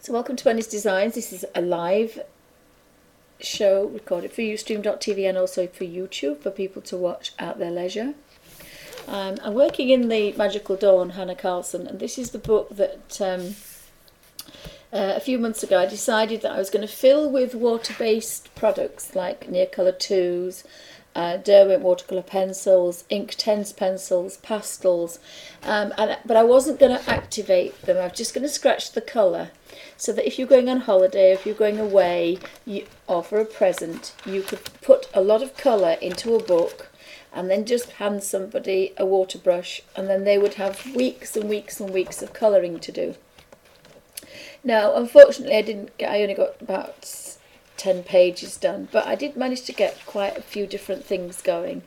So welcome to Annie's Designs. This is a live show recorded for Ustream.tv and also for YouTube for people to watch at their leisure. I'm working in the Magical Dawn, Hannah Karlzon, and this is the book that a few months ago I decided that I was going to fill with water-based products like Neocolor 2s, Derwent watercolour pencils, Ink Tense pencils, pastels, but I wasn't going to activate them. I'm just going to scratch the colour so that if you're going on holiday, if you're going away, or for a present, you could put a lot of colour into a book and then just hand somebody a water brush, and then they would have weeks and weeks and weeks of colouring to do. Now, unfortunately, I only got about 10 pages done, but I did manage to get quite a few different things going.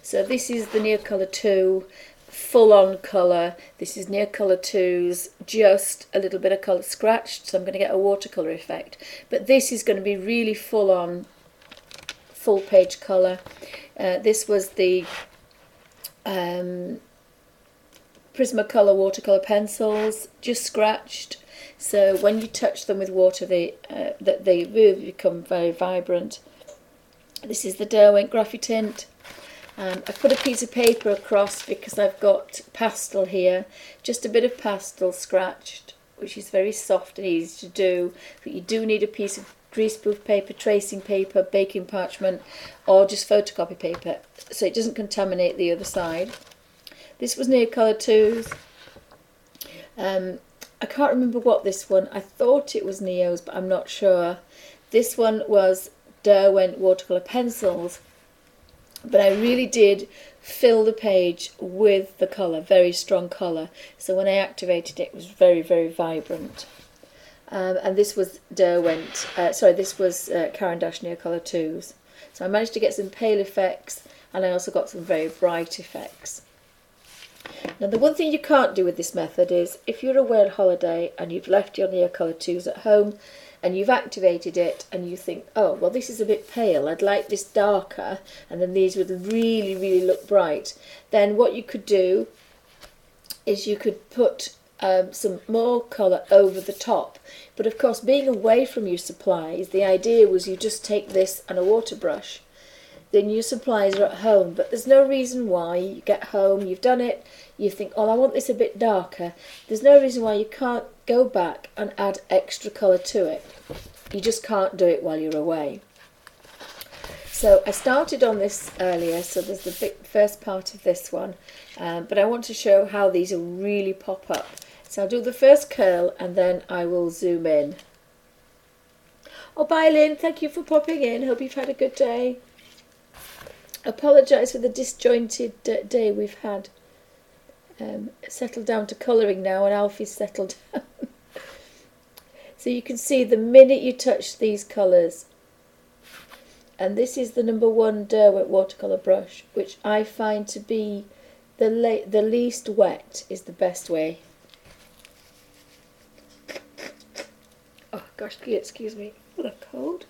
So this is the Neocolor 2 full-on colour. This is Neocolor 2's just a little bit of colour scratched, so I'm going to get a watercolour effect. But this is going to be really full-on, full-page colour. This was the Prismacolor watercolour pencils, just scratched. So when you touch them with water, they really become very vibrant. This is the Derwent Graphitint. I've put a piece of paper across because I've got pastel here, just a bit of pastel scratched, which is very soft and easy to do. But you do need a piece of greaseproof paper, tracing paper, baking parchment, or just photocopy paper, so it doesn't contaminate the other side. This was Neocolor 2's. I can't remember what this one, I thought it was Neo's, but I'm not sure. This one was Derwent watercolour pencils, but I really did fill the page with the colour, very strong colour. So when I activated it, it was very, very vibrant. And this was Derwent, this was Caran d'Ache Neocolor 2's. So I managed to get some pale effects, and I also got some very bright effects. Now, the one thing you can't do with this method is if you're away on holiday and you've left your Neocolor 2's at home and you've activated it and you think, oh, well, this is a bit pale, I'd like this darker, and then these would really, really look bright, then what you could do is you could put some more colour over the top. But of course, being away from your supplies, the idea was you just take this and a water brush. Then your supplies are at home, but there's no reason why you get home, you've done it, you think, oh, I want this a bit darker. There's no reason why you can't go back and add extra colour to it. You just can't do it while you're away. So I started on this earlier, so there's the first part of this one, but I want to show how these will really pop up. So I'll do the first curl and then I will zoom in. Oh, bye Lynn, thank you for popping in, hope you've had a good day. Apologise for the disjointed day we've had. Settled down to colouring now, and Alfie's settled down. So you can see the minute you touch these colours, and this is the number 1 Derwent watercolour brush, which I find to be the least wet is the best way. Oh gosh, excuse me, what a cold.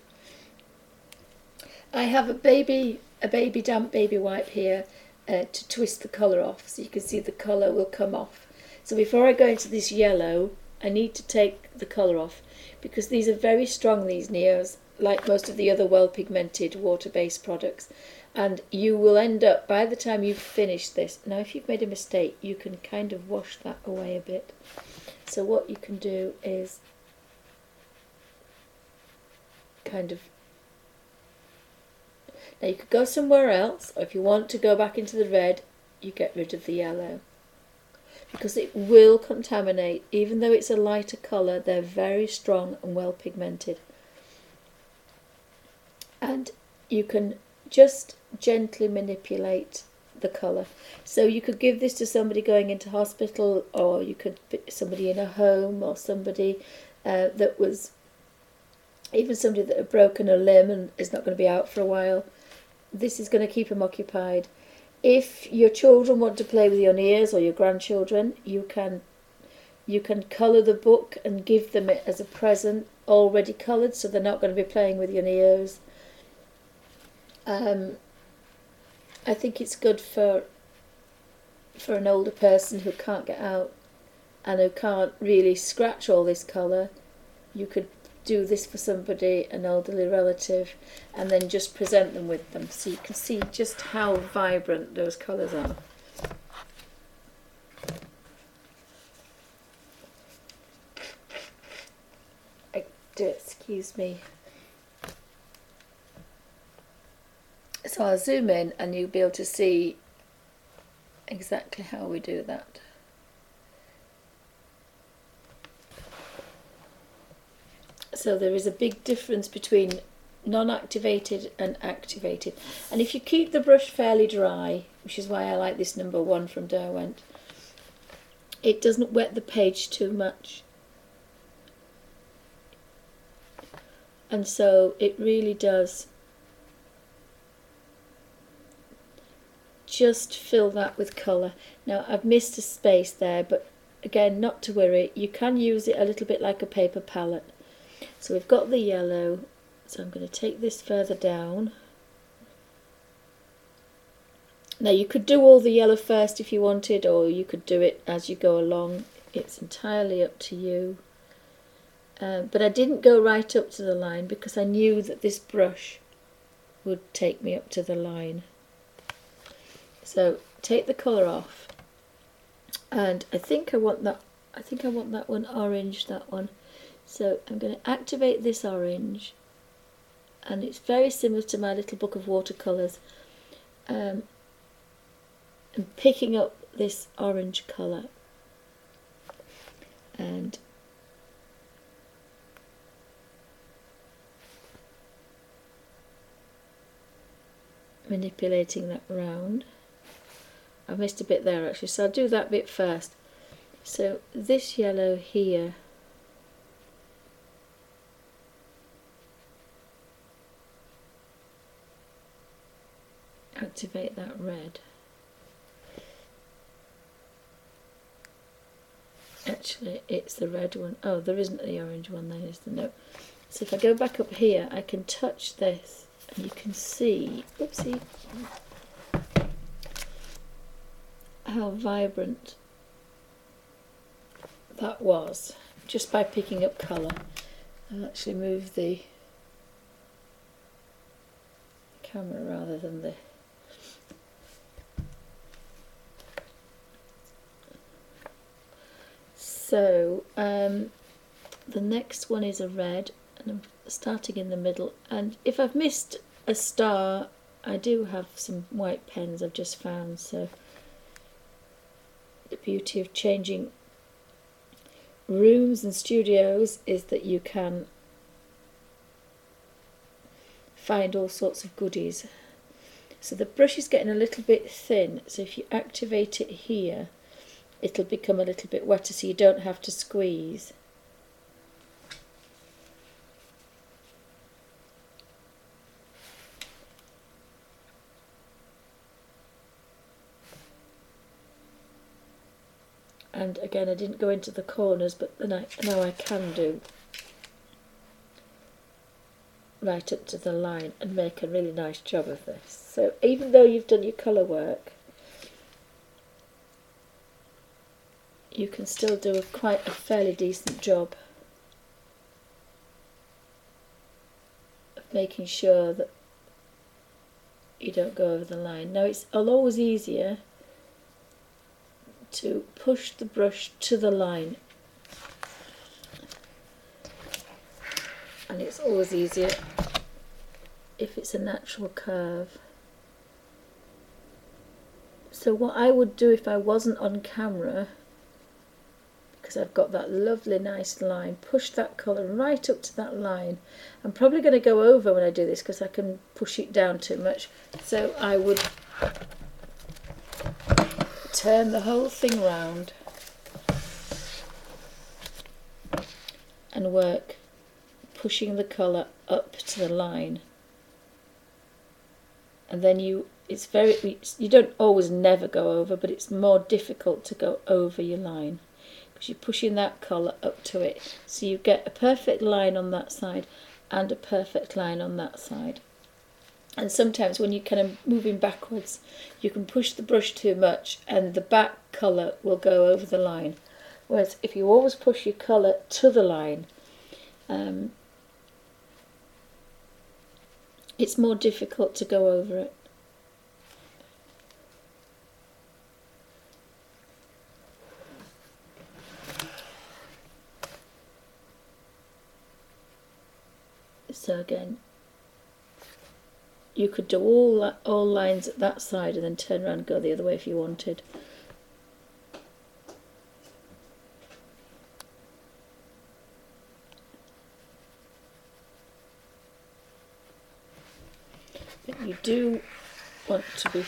I have a damp baby wipe here to twist the colour off, so you can see the colour will come off. So before I go into this yellow, I need to take the colour off, because these are very strong, these Neos, like most of the other well pigmented water-based products, and you will end up, by the time you've finished this, now if you've made a mistake, you can kind of wash that away a bit. So what you can do is kind of, now you could go somewhere else, or if you want to go back into the red, you get rid of the yellow, because it will contaminate. Even though it's a lighter colour, they're very strong and well pigmented. And you can just gently manipulate the colour. So you could give this to somebody going into hospital, or you could put somebody in a home, or somebody that was, even somebody that had broken a limb and is not going to be out for a while. This is going to keep them occupied. If your children want to play with your ears, or your grandchildren, you can colour the book and give them it as a present, already coloured, so they're not going to be playing with your ears. I think it's good for an older person who can't get out and who can't really scratch all this colour. You could do this for somebody, an elderly relative, and then just present them with them, so you can see just how vibrant those colours are. Excuse me. So I'll zoom in and you'll be able to see exactly how we do that. So there is a big difference between non-activated and activated. And if you keep the brush fairly dry, which is why I like this number 1 from Derwent, it doesn't wet the page too much. And so it really does just fill that with colour. Now I've missed a space there, but again, not to worry, you can use it a little bit like a paper palette. So we've got the yellow, so I'm going to take this further down. Now you could do all the yellow first if you wanted, or you could do it as you go along. It's entirely up to you. But I didn't go right up to the line because I knew that this brush would take me up to the line. So take the colour off, and I think I want that one orange, that one. So I'm going to activate this orange, and it's very similar to my little book of watercolours. I'm picking up this orange colour and manipulating that round. I missed a bit there actually, so I'll do that bit first. So this yellow here, activate that red. Actually it's the red one. Oh, there isn't the orange one then, is there? No. So if I go back up here, I can touch this and you can see, oopsie, how vibrant that was just by picking up colour. I'll actually move the camera rather than the... So the next one is a red, and I'm starting in the middle, and if I've missed a star, I do have some white pens I've just found. So the beauty of changing rooms and studios is that you can find all sorts of goodies. So the brush is getting a little bit thin, so if you activate it here, it'll become a little bit wetter, so you don't have to squeeze. And again, I didn't go into the corners, but now I can do right up to the line and make a really nice job of this. So even though you've done your colour work, you can still do quite a fairly decent job of making sure that you don't go over the line. Now it's always easier to push the brush to the line, and it's always easier if it's a natural curve. So what I would do if I wasn't on camera, because I've got that lovely nice line, push that colour right up to that line. I'm probably going to go over when I do this because I can push it down too much, so I would turn the whole thing round and work pushing the colour up to the line. And then you don't always never go over, but it's more difficult to go over your line because you're pushing that colour up to it, so you get a perfect line on that side and a perfect line on that side. And sometimes when you're kind of moving backwards, you can push the brush too much and the back colour will go over the line. Whereas if you always push your colour to the line, it's more difficult to go over it. So again, you could do all lines at that side and then turn around and go the other way if you wanted. But you do want to be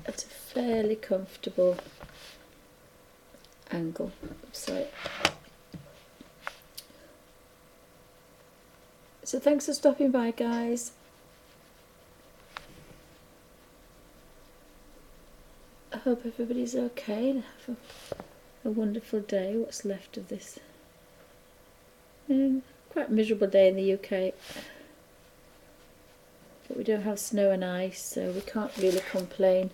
at a fairly comfortable angle. So thanks for stopping by, guys. I hope everybody's okay and have a wonderful day. What's left of this quite miserable day in the UK. But we don't have snow and ice, so we can't really complain.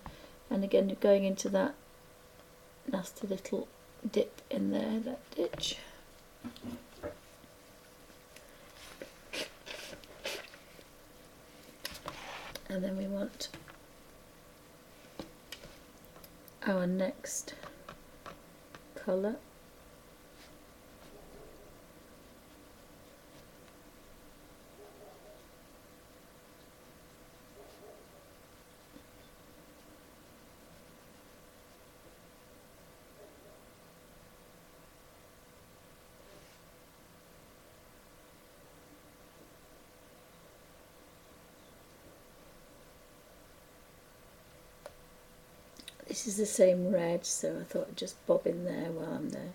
And again, you're going into that nasty little dip in there, that ditch. And then we want our next colour. This is the same red, so I thought I'd just bob in there while I'm there.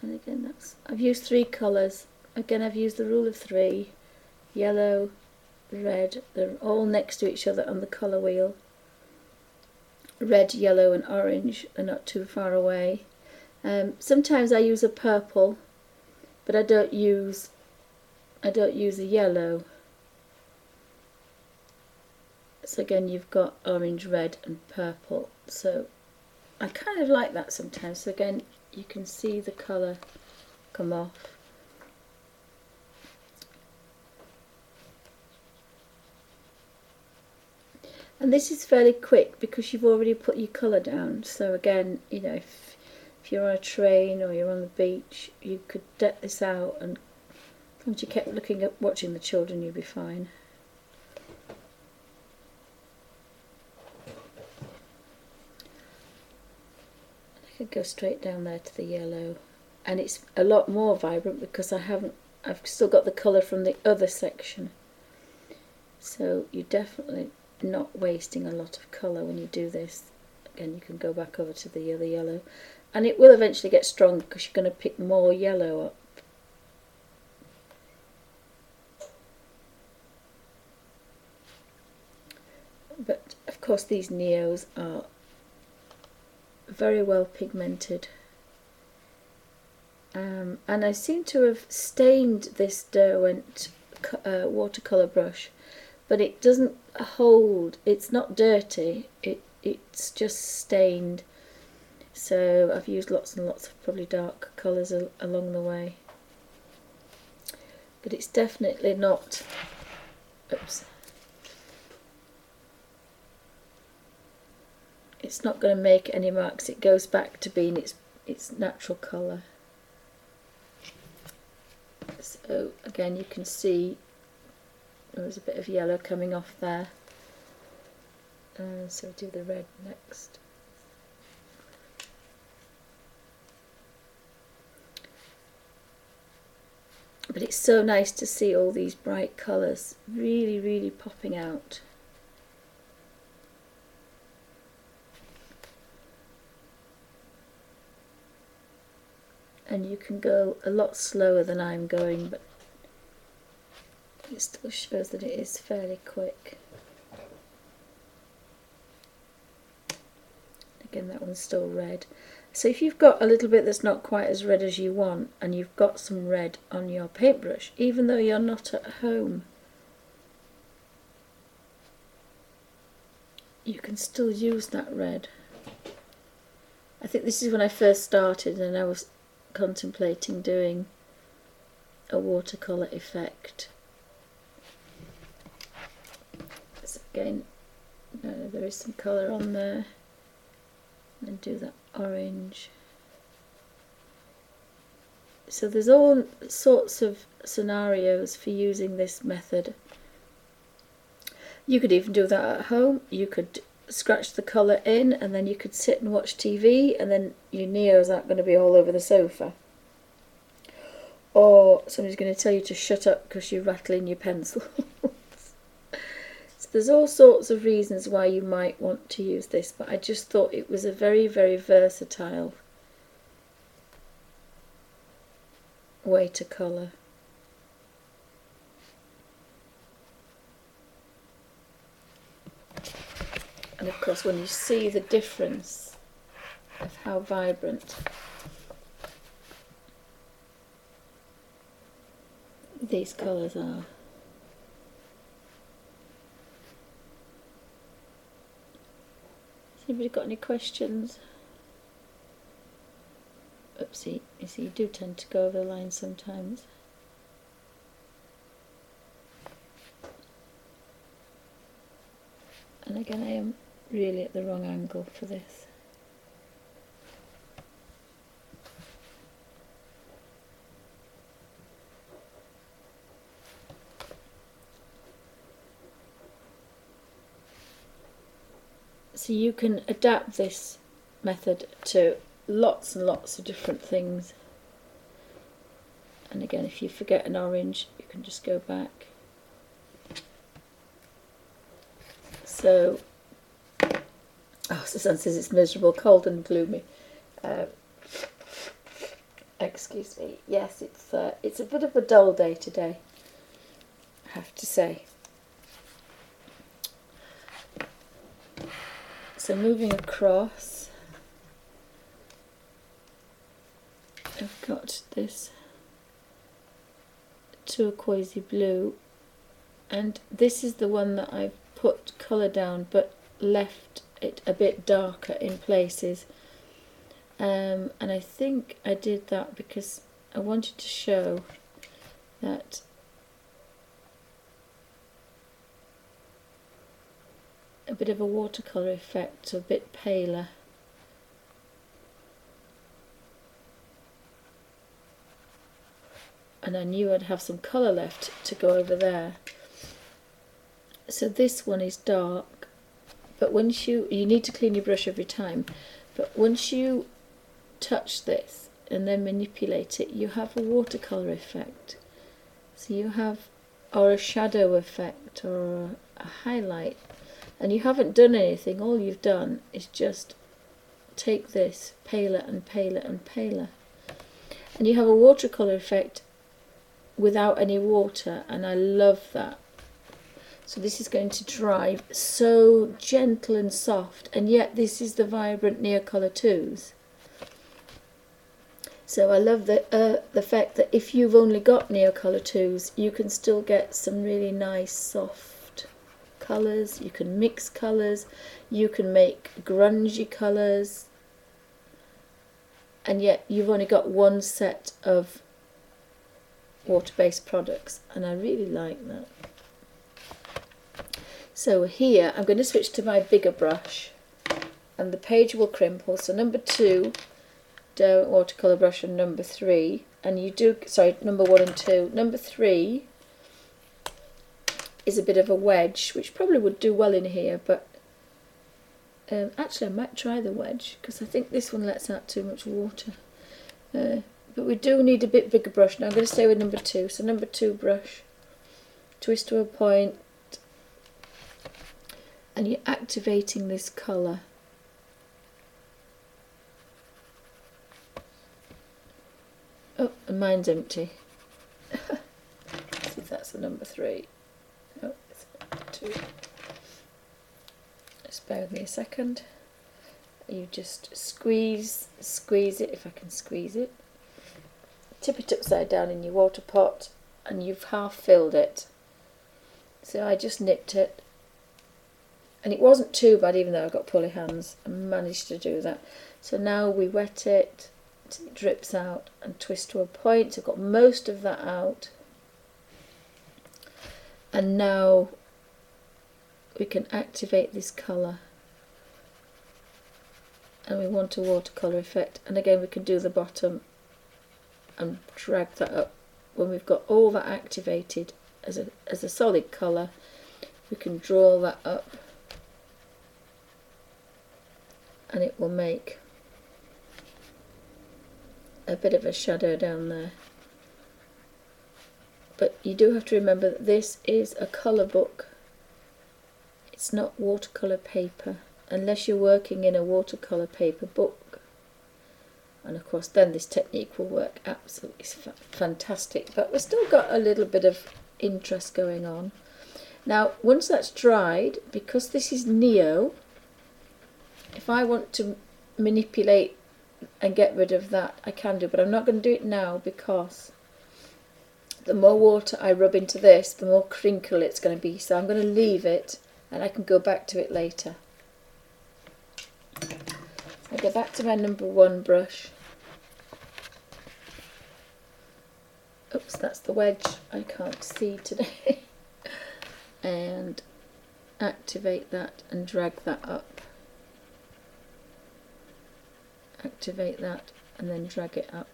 And again, I've used 3 colours. Again, I've used the rule of 3, yellow, red. They're all next to each other on the colour wheel. Red, yellow and orange, they're not too far away. Sometimes I use a purple, but I don't use a yellow. So again, you've got orange, red and purple. So I kind of like that sometimes. So again, you can see the colour come off. And this is fairly quick because you've already put your colour down. So again, you know, if you're on a train or you're on the beach, you could deck this out, and once you kept watching the children, you'd be fine. I could go straight down there to the yellow, and it's a lot more vibrant because I've still got the colour from the other section. So you definitely not wasting a lot of colour when you do this. Again, you can go back over to the other yellow, and it will eventually get stronger because you're going to pick more yellow up. But of course these Neos are very well pigmented, and I seem to have stained this Derwent watercolour brush, but it doesn't hold, it's not dirty, it's just stained. So I've used lots and lots of probably dark colours along the way, but it's definitely not, oops, it's not going to make any marks. It goes back to being its natural colour. So again, you can see there's a bit of yellow coming off there. So we'll do the red next. But it's so nice to see all these bright colours really, really popping out. And you can go a lot slower than I'm going, but it still shows that it is fairly quick. Again, that one's still red. So if you've got a little bit that's not quite as red as you want, and you've got some red on your paintbrush, even though you're not at home, you can still use that red. I think this is when I first started and I was contemplating doing a watercolour effect. So again, there is some colour on there, and do that orange. So there's all sorts of scenarios for using this method. You could even do that at home. You could scratch the colour in, and then you could sit and watch TV, and then your Neos aren't going to be all over the sofa. Or somebody's going to tell you to shut up because you're rattling your pencils. So there's all sorts of reasons why you might want to use this, but I just thought it was a very, very versatile way to colour. And of course, when you see the difference of how vibrant these colours are. Has anybody got any questions? Oopsie, you see, you do tend to go over the line sometimes. And again, I am really at the wrong angle for this. So you can adapt this method to lots and lots of different things. And again, if you forget an orange, you can just go back. So, Suzanne says it's miserable, cold and gloomy. Excuse me. Yes, it's a bit of a dull day today, I have to say. So moving across, I've got this turquoisey blue, and this is the one that I've put colour down but left it a bit darker in places, and I think I did that because I wanted to show that a bit of a watercolour effect, so a bit paler. And I knew I'd have some colour left to go over there. So this one is dark, but once you need to clean your brush every time, but once you touch this and then manipulate it, you have a watercolour effect. So you have, or a shadow effect, or a highlight, and you haven't done anything. All you've done is just take this paler and paler and paler, and you have a watercolour effect without any water, and I love that. So this is going to dry so gentle and soft, and yet this is the vibrant Neocolor 2s. So I love the fact that if you've only got Neocolor 2s, you can still get some really nice soft colours. You can mix colours, you can make grungy colours, and yet you've only got one set of water-based products, and I really like that. So here I'm going to switch to my bigger brush, and the page will crimple. So number 2 Derwent watercolour brush, and number 3, and you do, sorry, number 1 and 2. Number 3 is a bit of a wedge, which probably would do well in here, but actually I might try the wedge because I think this one lets out too much water. But we do need a bit bigger brush. Now I'm going to stay with number 2. So number 2 brush, twist to a point, and you're activating this colour. Oh, and mine's empty. Let's see if that's the number 3. No, it's 2. Just bear with me a second. you just squeeze it, if I can squeeze it, tip it upside down in your water pot, and you've half filled it. So I just nipped it, and it wasn't too bad, even though I got pulley hands. I managed to do that. So now we wet it until it drips out and twist to a point. So I've got most of that out, and now we can activate this colour, and we want a watercolour effect. And again, we can do the bottom and drag that up. When we've got all that activated as a solid colour, we can draw that up, and it will make a bit of a shadow down there. But you do have to remember that this is a colour book. It's not watercolour paper, unless you're working in a watercolour paper book. And of course then this technique will work absolutely fantastic. But we've still got a little bit of interest going on. Now once that's dried, because this is Neo, if I want to manipulate and get rid of that, I can do, but I'm not going to do it now, because the more water I rub into this, the more crinkle it's going to be. So I'm going to leave it, and I can go back to it later. I go back to my number 1 brush. Oops, that's the wedge I can't see today. And activate that and drag that up. Activate that and then drag it up.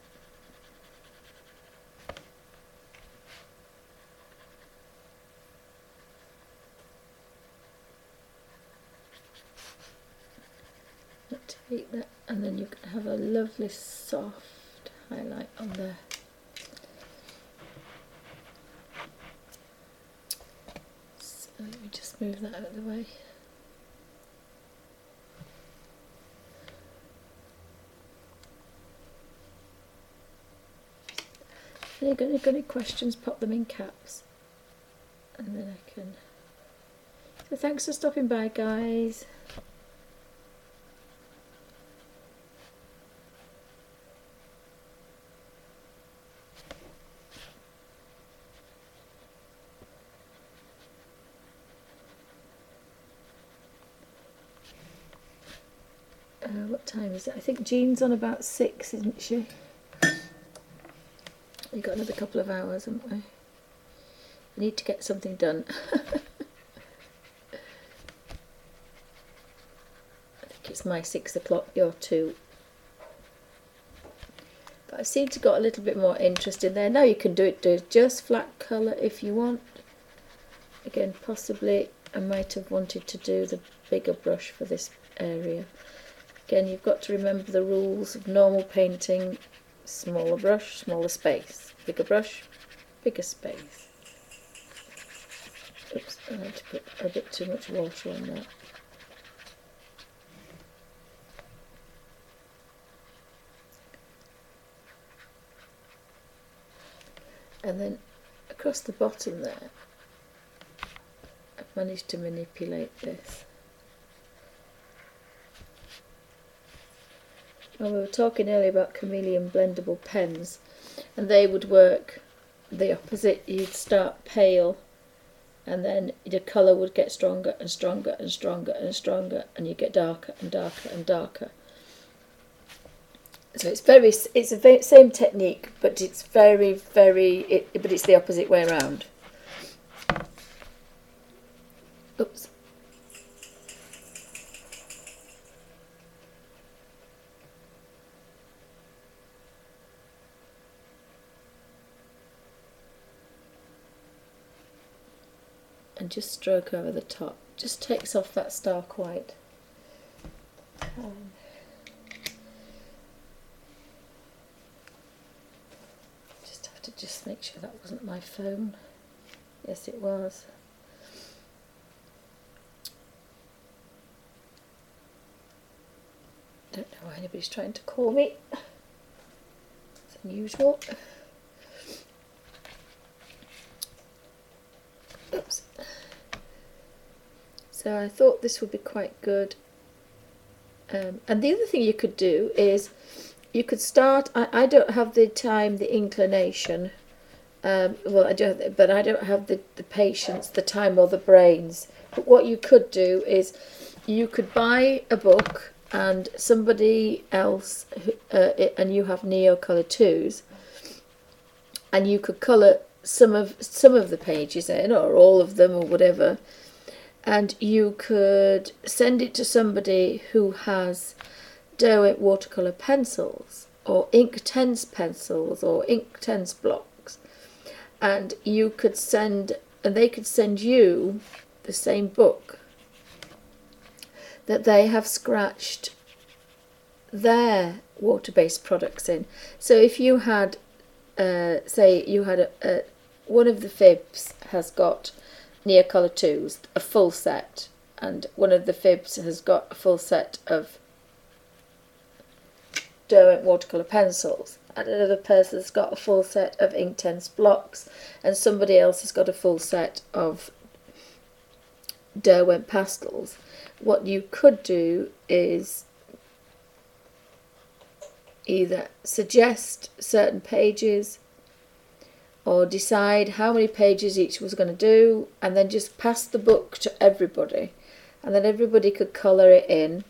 Activate that, and then you can have a lovely soft highlight on there. So let me just move that out of the way. If you've got any questions, pop them in caps, and then I can. So thanks for stopping by, guys. What time is it? I think Jean's on about 6, isn't she? We've got another couple of hours, haven't we? I need to get something done. I think it's my 6 o'clock, your 2. But I seem to got a little bit more interest in there. Now you can do just flat colour if you want. Again, possibly I might have wanted to do the bigger brush for this area. Again, you've got to remember the rules of normal painting. Smaller brush, smaller space. Bigger brush, bigger space. Oops, I had to put a bit too much water on that. And then across the bottom there, I've managed to manipulate this. Well, we were talking earlier about chameleon blendable pens, and they would work the opposite. You'd start pale, and then the colour would get stronger and stronger and stronger and stronger, and you get darker and darker and darker. So it's the same technique, but it's but it's the opposite way around. Oops. And just stroke over the top. Just takes off that stark white. Just have to make sure that wasn't my phone. Yes, it was. Don't know why anybody's trying to call me. It's unusual. Oops. So I thought this would be quite good And the other thing you could do is you could start. I don't have the time, the inclination. Well, I don't, but I don't have the patience, the time, or the brains. But what you could do is you could buy a book and somebody else, and you have Neo colour twos, and you could colour some of the pages in, or all of them, or whatever, and you could send it to somebody who has Derwent watercolour pencils, or Inktense pencils, or Inktense blocks, and you could send, and they could send you the same book that they have scratched their water-based products in. So if you had, say you had one of the fibs has got Neocolor 2s, a full set, and one of the fibs has got a full set of Derwent watercolour pencils, and another person has got a full set of Inktense blocks, and somebody else has got a full set of Derwent pastels. What you could do is either suggest certain pages or decide how many pages each was going to do, and then just pass the book to everybody, and then everybody could colour it in.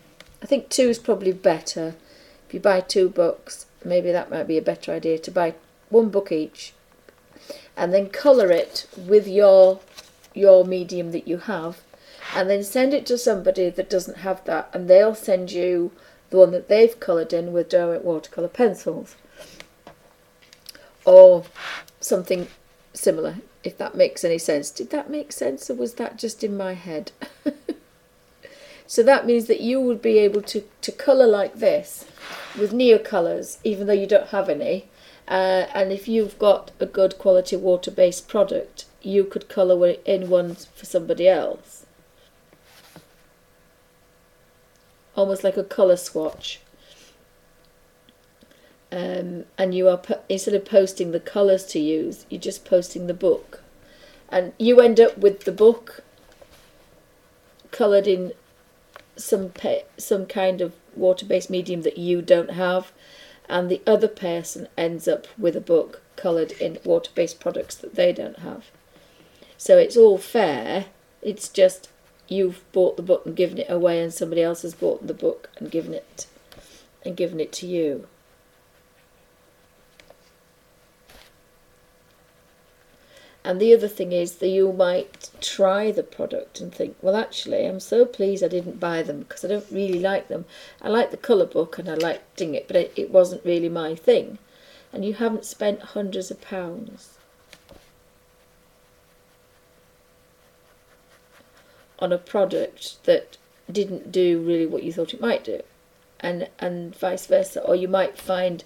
I think 2 is probably better. If you buy 2 books, maybe that might be a better idea, to buy 1 book each and then colour it with your medium that you have, and then send it to somebody that doesn't have that, and they'll send you the one that they've coloured in with Derwent watercolour pencils, or something similar, if that makes any sense. Did that make sense, or was that just in my head? So that means that you would be able to colour like this with Neocolours, even though you don't have any, and if you've got a good quality water-based product, you could colour in one for somebody else. Almost like a colour swatch. And you are, instead of posting the colours to use, you're just posting the book. And you end up with the book coloured in some kind of water-based medium that you don't have, and the other person ends up with a book coloured in water-based products that they don't have. So it's all fair, it's just you've bought the book and given it away, and somebody else has bought the book and given it to you. And the other thing is that you might try the product and think, well, actually, I'm so pleased I didn't buy them because I don't really like them. I like the colour book and I like doing it, but it wasn't really my thing. And you haven't spent hundreds of pounds on a product that didn't do really what you thought it might do, and vice versa. Or you might find,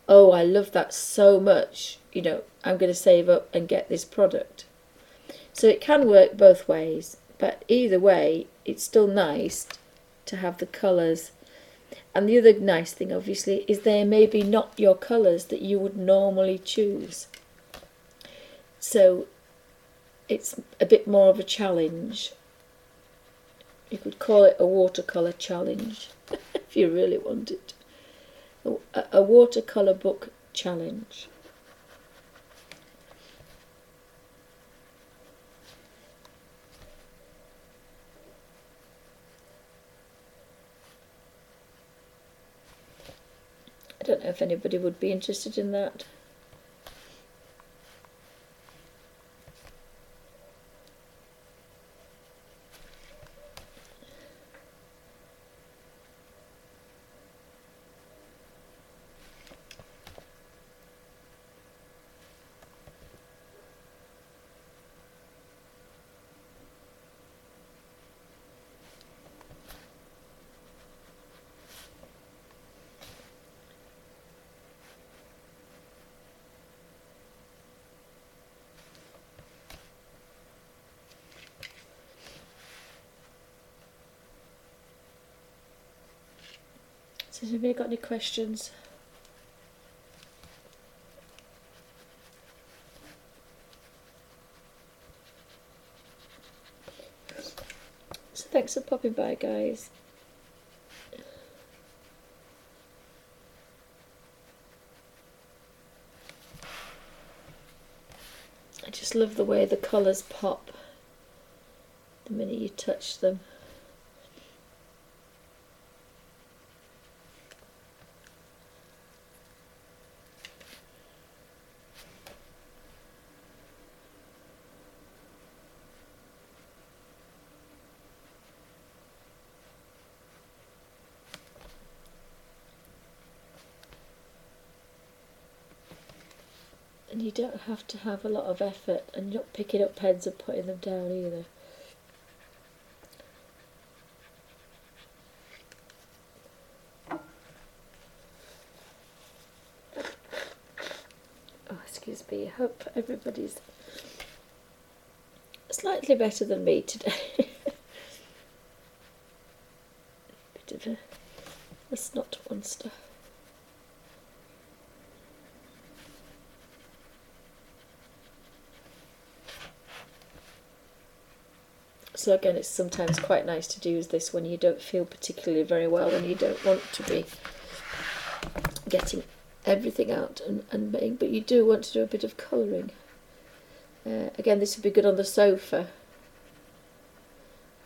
oh, I love that so much, you know, I'm going to save up and get this product. So it can work both ways, but either way, it's still nice to have the colours. And the other nice thing, obviously, is they may be not your colours that you would normally choose. So it's a bit more of a challenge. You could call it a watercolour challenge, if you really wanted. A watercolour book challenge. I don't know if anybody would be interested in that. So has anybody got any questions? So thanks for popping by, guys. just love the way the colours pop the minute you touch them. And you don't have to have a lot of effort, and you're not picking up pens and putting them down either. Oh, excuse me, I hope everybody's slightly better than me today. Bit of a snot monster. So again, it's sometimes quite nice to do this when you don't feel particularly very well and you don't want to be getting everything out and making, but you do want to do a bit of colouring. Again, this would be good on the sofa.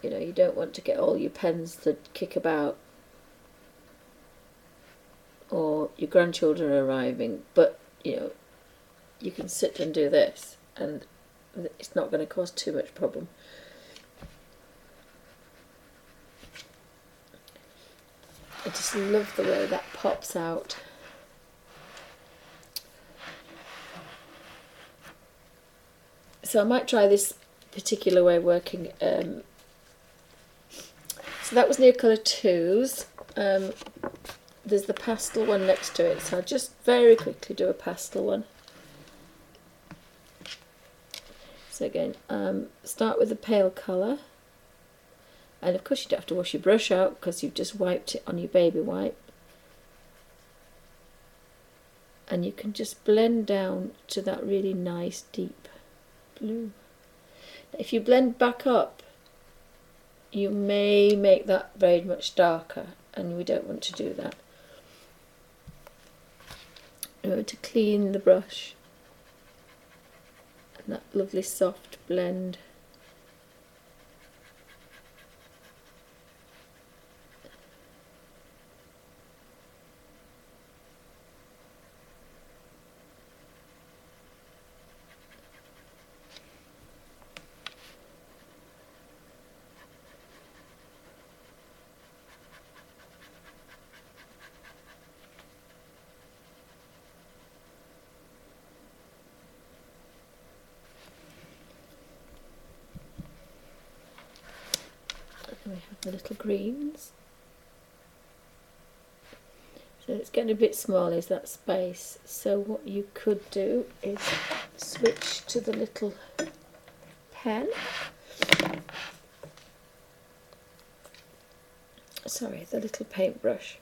You know, you don't want to get all your pens that kick about, or your grandchildren are arriving, but you know, you can sit and do this and it's not going to cause too much problem. I just love the way that pops out. So I might try this particular way of working. So that was Neocolor 2s. There's the pastel one next to it, so I'll just very quickly do a pastel one. So again, start with the pale colour. And of course you don't have to wash your brush out because you've just wiped it on your baby wipe. And you can just blend down to that really nice deep blue. If you blend back up, you may make that very much darker, and we don't want to do that. Remember to clean the brush, and that lovely soft blend. We have the little greens. So it's getting a bit small, is that space. So what you could do is switch to the little pen. Sorry, the little paintbrush.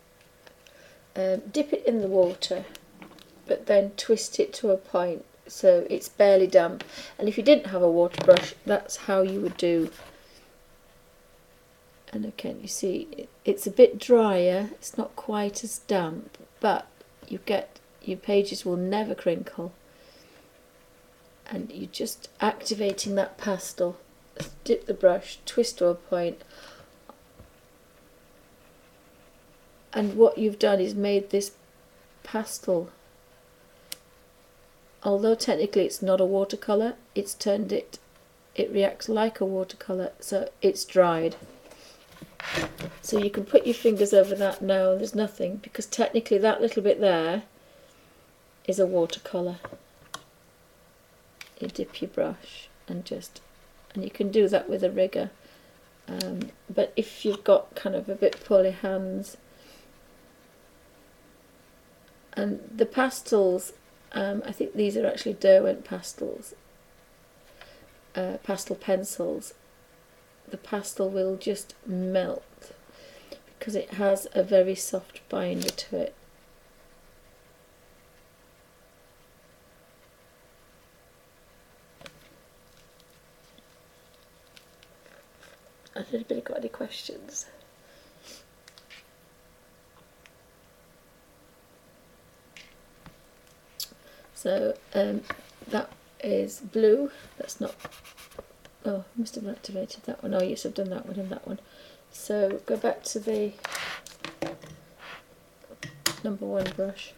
Dip it in the water, but then twist it to a point so it's barely damp. And if you didn't have a water brush, that's how you would do. And again, you see it's a bit drier, it's not quite as damp, but you get, your pages will never crinkle. And you're just activating that pastel. Dip the brush, twist to a point, and what you've done is made this pastel, although technically it's not a watercolour, it's turned it reacts like a watercolour, so it's dried. So you can put your fingers over that now and there's nothing, because technically that little bit there is a watercolour. You dip your brush and you can do that with a rigger, but if you've got kind of a bit pulley hands, and the pastels, I think these are actually Derwent pastels, pastel pencils. The pastel will just melt because it has a very soft binder to it. Has anybody got any questions? So that is blue. That's not, oh, I must have activated that one. Oh yes, I've done that one and that one. So go back to the number 1 brush.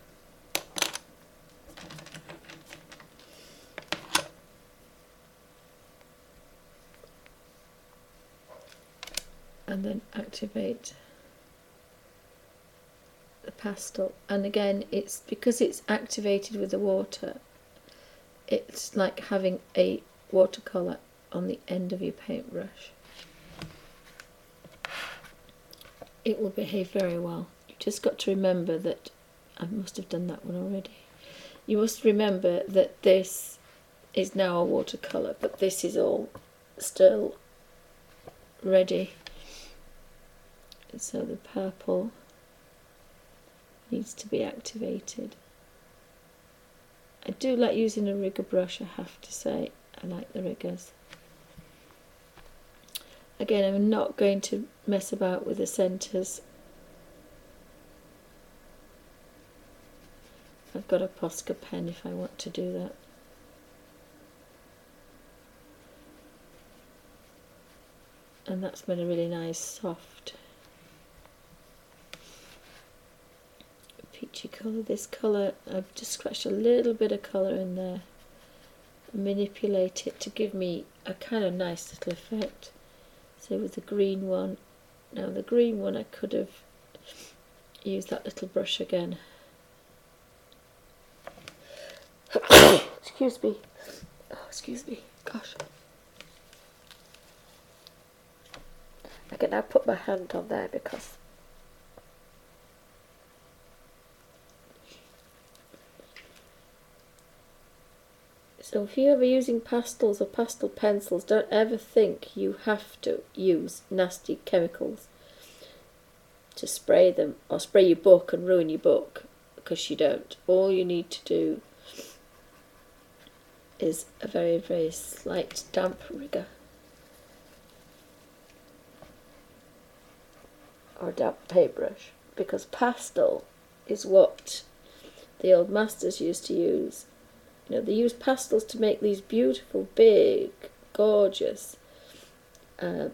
And then activate the pastel. And again, it's because it's activated with the water, it's like having a watercolour on the end of your paintbrush. It will behave very well. You've just got to remember that, I must have done that one already. You must remember that this is now a watercolour, but this is all still ready. So the purple needs to be activated. I do like using a rigger brush, I have to say. I like the riggers. Again, I'm not going to mess about with the centres. I've got a Posca pen if I want to do that. And that's made a really nice soft peachy colour. This colour, I've just scratched a little bit of colour in there, manipulate it to give me a kind of nice little effect. So with the green one, now the green one I could have used that little brush again. Excuse me. Oh, excuse me. Gosh. I can now put my hand on there because so if you're ever using pastels or pastel pencils, don't ever think you have to use nasty chemicals to spray them or spray your book and ruin your book, because you don't. All you need to do is a very, very slight damp rigger or damp paintbrush, because pastel is what the old masters used to use. You know, they used pastels to make these beautiful, big, gorgeous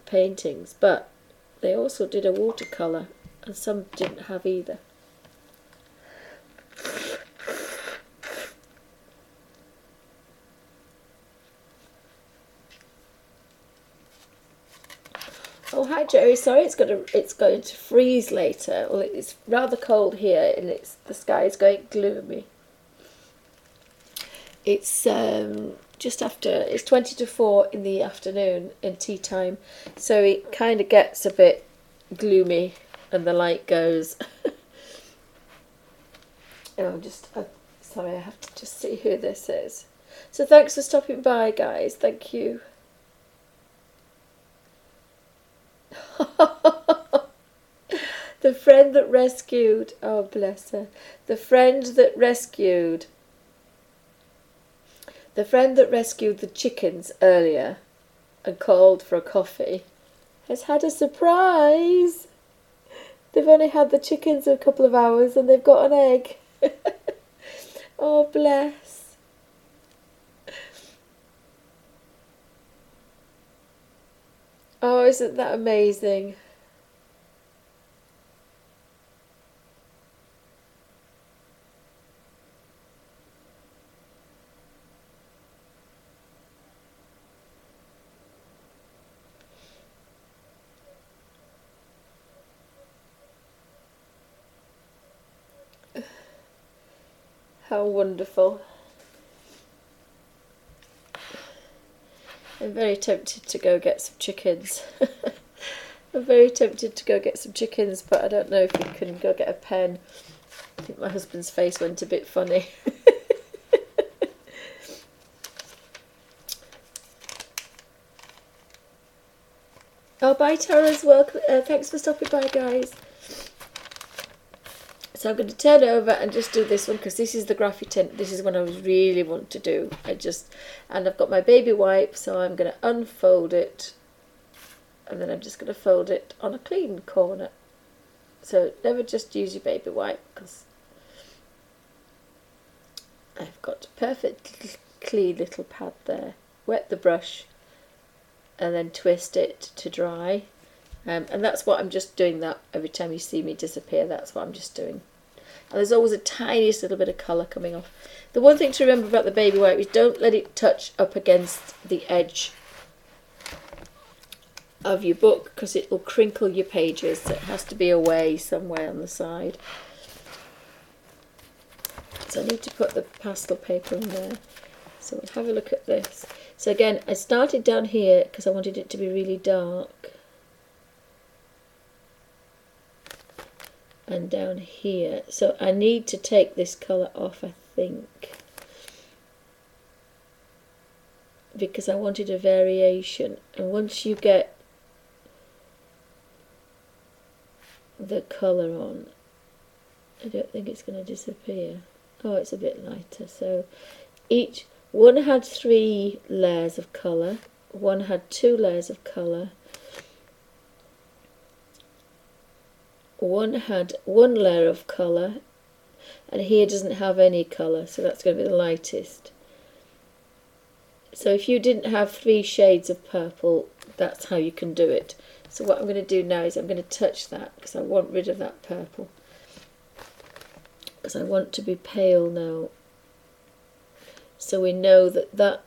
paintings, but they also did a watercolour, and some didn't have either. Oh, hi Jerry. Sorry, it's going to freeze later. Well, it's rather cold here, and the sky is going gloomy. It's just after, it's 20 to 4 in the afternoon in tea time, so it kind of gets a bit gloomy and the light goes. Oh, sorry, I have to just see who this is. So thanks for stopping by, guys. Thank you. The friend that rescued, oh bless her, the friend that rescued the chickens earlier and called for a coffee has had a surprise. They've only had the chickens a couple of hours and they've got an egg. Oh bless. Oh, isn't that amazing? How wonderful. I'm very tempted to go get some chickens. I'm very tempted to go get some chickens, but I don't know if you can go get a pen. I think my husband's face went a bit funny. Oh, bye Tara as well. Thanks for stopping by, guys. So I'm going to turn over and just do this one, because this is the graphite. This is what I really want to do. And I've got my baby wipe, so I'm going to unfold it, and then I'm just going to fold it on a clean corner. So never just use your baby wipe, because I've got perfect clean little pad there. Wet the brush and then twist it to dry. And that's what I'm just doing that every time you see me disappear. That's what I'm just doing. And there's always a tiniest little bit of colour coming off. The one thing to remember about the baby wipe is don't let it touch up against the edge of your book, because it will crinkle your pages, so it has to be away somewhere on the side. So I need to put the pastel paper in there. So we'll have a look at this. So again, I started down here because I wanted it to be really dark. And down here. So I need to take this colour off, I think, because I wanted a variation. And once you get the colour on, I don't think it's going to disappear. Oh, it's a bit lighter. So each one had 3 layers of colour, one had 2 layers of colour, one had 1 layer of colour, and here doesn't have any colour, so that's going to be the lightest. So if you didn't have 3 shades of purple, that's how you can do it. So what I'm going to do now is I'm going to touch that, because I want rid of that purple, because I want to be pale now. So we know that that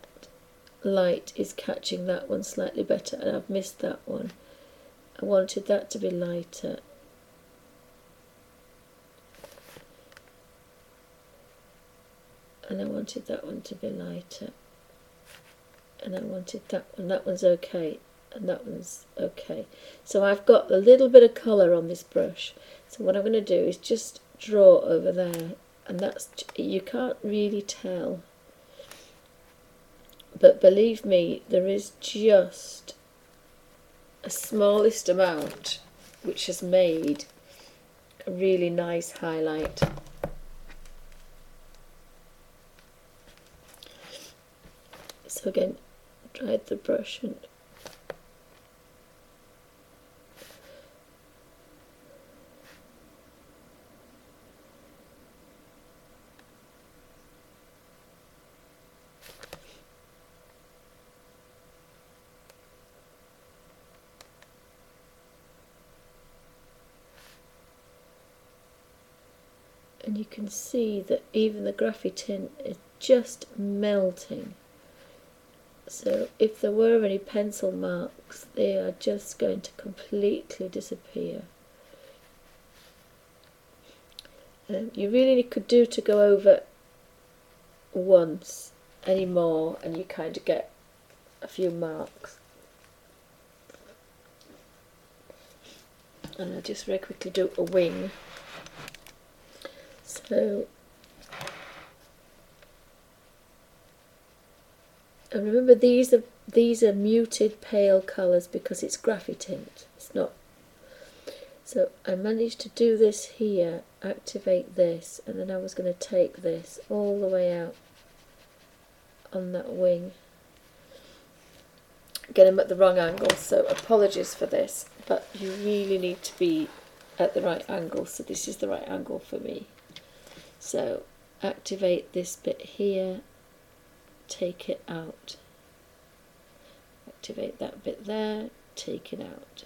light is catching that one slightly better, and I've missed that one. I wanted that to be lighter. And I wanted that one to be lighter. And I wanted that one. That one's okay. And that one's okay. So I've got a little bit of colour on this brush. So what I'm going to do is just draw over there. And that's, you can't really tell. But believe me, there is just a smallest amount which has made a really nice highlight. So again, dried the brush and you can see that even the graphite is just melting. So if there were any pencil marks, they are just going to completely disappear. You really could do to go over once anymore, and you kind of get a few marks. And I'll just very quickly do a wing. So, and remember, these are muted pale colours because it's graphite. It's not. So I managed to do this here, activate this, and then I was going to take this all the way out on that wing. Again, I'm at the wrong angle, so apologies for this, but you really need to be at the right angle, so this is the right angle for me. So activate this bit here, take it out. Activate that bit there, take it out.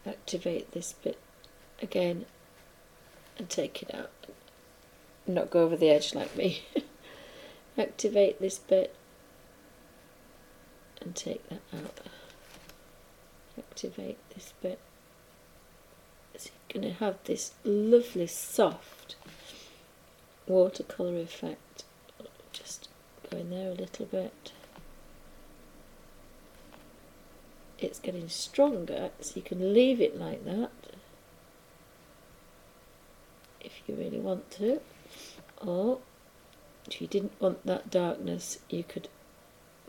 Activate this bit again and take it out. Not go over the edge like me. Activate this bit and take that out. Activate this bit. So you're going to have this lovely soft watercolour effect. Just go in there a little bit. It's getting stronger, so you can leave it like that if you really want to, or if you didn't want that darkness, you could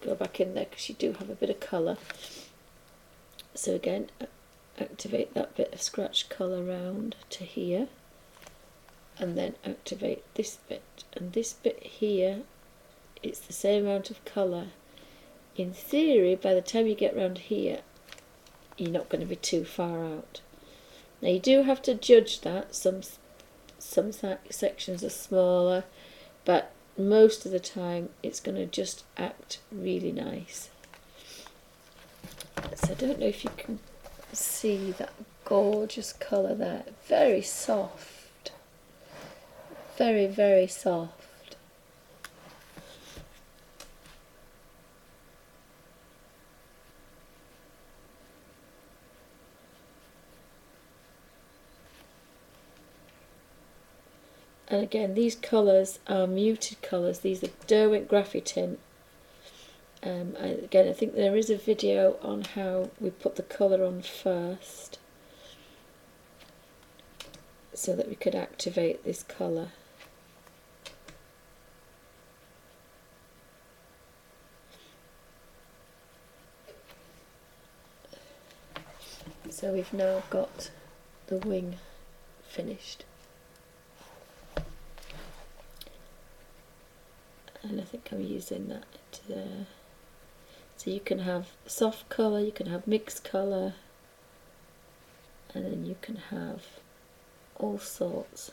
go back in there because you do have a bit of colour. So again, activate that bit of scratch colour round to here, and then activate this bit, and this bit here, it's the same amount of colour. In theory, by the time you get round here, you're not going to be too far out. Now you do have to judge that. Some sections are smaller, but most of the time it's going to just act really nice. So I don't know if you can see that gorgeous colour there. Very soft. Very, very soft. And again, these colours are muted colours. These are Derwent Graphitint. Again, I think there is a video on how we put the colour on first so that we could activate this colour. So we've now got the wing finished. And I think I'm using that there. So you can have soft colour, you can have mixed colour, and then you can have all sorts.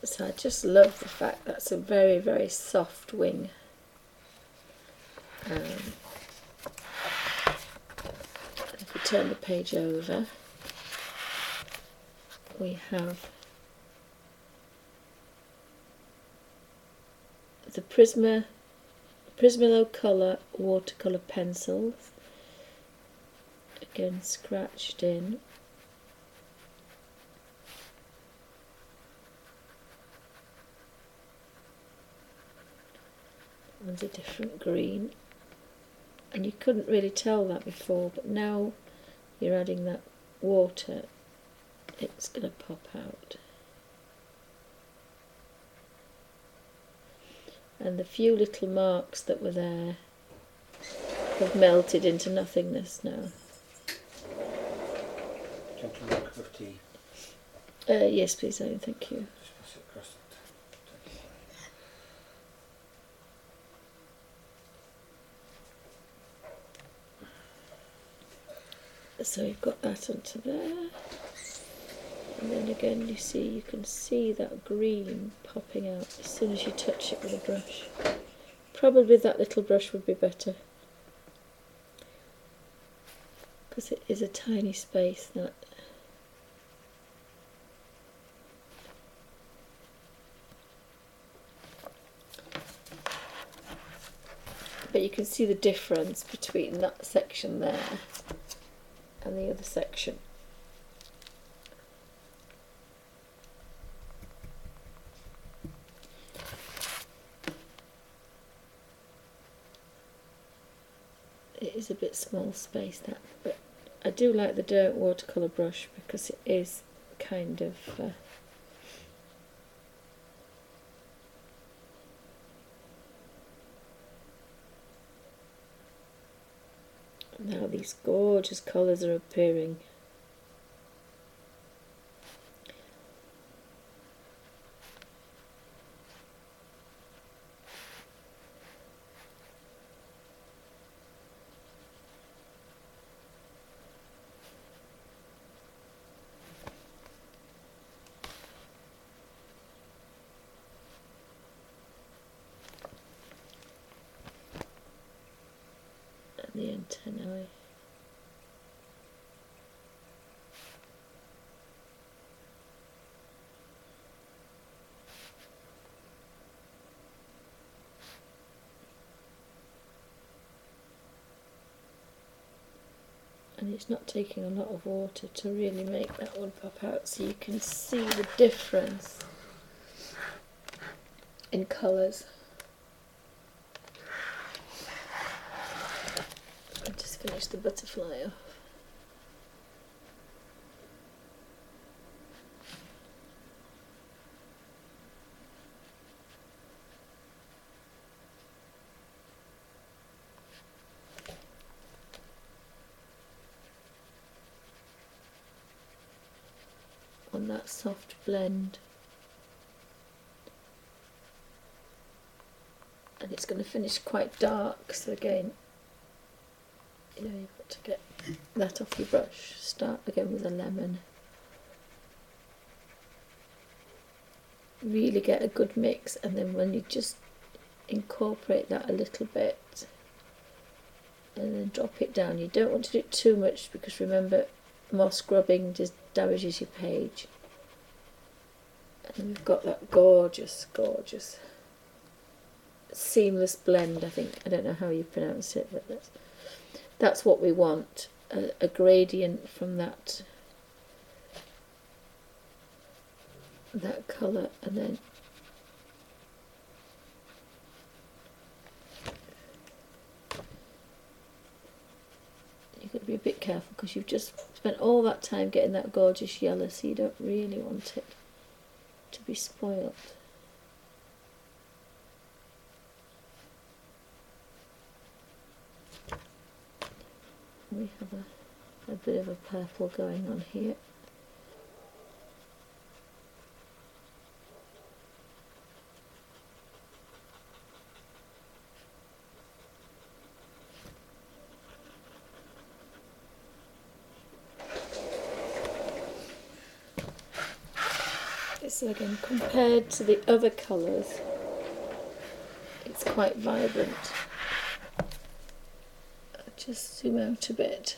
So I just love the fact that's a very, very soft wing. If we turn the page over, we have the Prismalo Colour watercolour pencils, again scratched in. One's a different green, and you couldn't really tell that before, but now you're adding that water, it's going to pop out. And the few little marks that were there have melted into nothingness now. Do you want a cup of tea? Yes please, Owen, thank you. Just pass it across that. So you've got that onto there, and then again you can see that green popping out as soon as you touch it with a brush. Probably that little brush would be better, because it is a tiny space that. But you can see the difference between that section there and the other section. It is a bit small space that, but I do like the Derwent watercolour brush because it is kind of now these gorgeous colours are appearing. And the antennae. And it's not taking a lot of water to really make that one pop out, so you can see the difference in colours. I'll just finish the butterfly off. On that soft blend, and it's going to finish quite dark, so again you know, you've got to get that off your brush. Start again with a lemon. Really get a good mix, and then when you just incorporate that a little bit and then drop it down. You don't want to do it too much because remember, more scrubbing just damages your page. And we've got that gorgeous, gorgeous seamless blend, I think. I don't know how you pronounce it, but that's what we want, a gradient from that colour, and then you've got to be a bit careful because you've just spent all that time getting that gorgeous yellow, so you don't really want it to be spoilt. We have a bit of a purple going on here. So again, compared to the other colours, it's quite vibrant. I'll just zoom out a bit.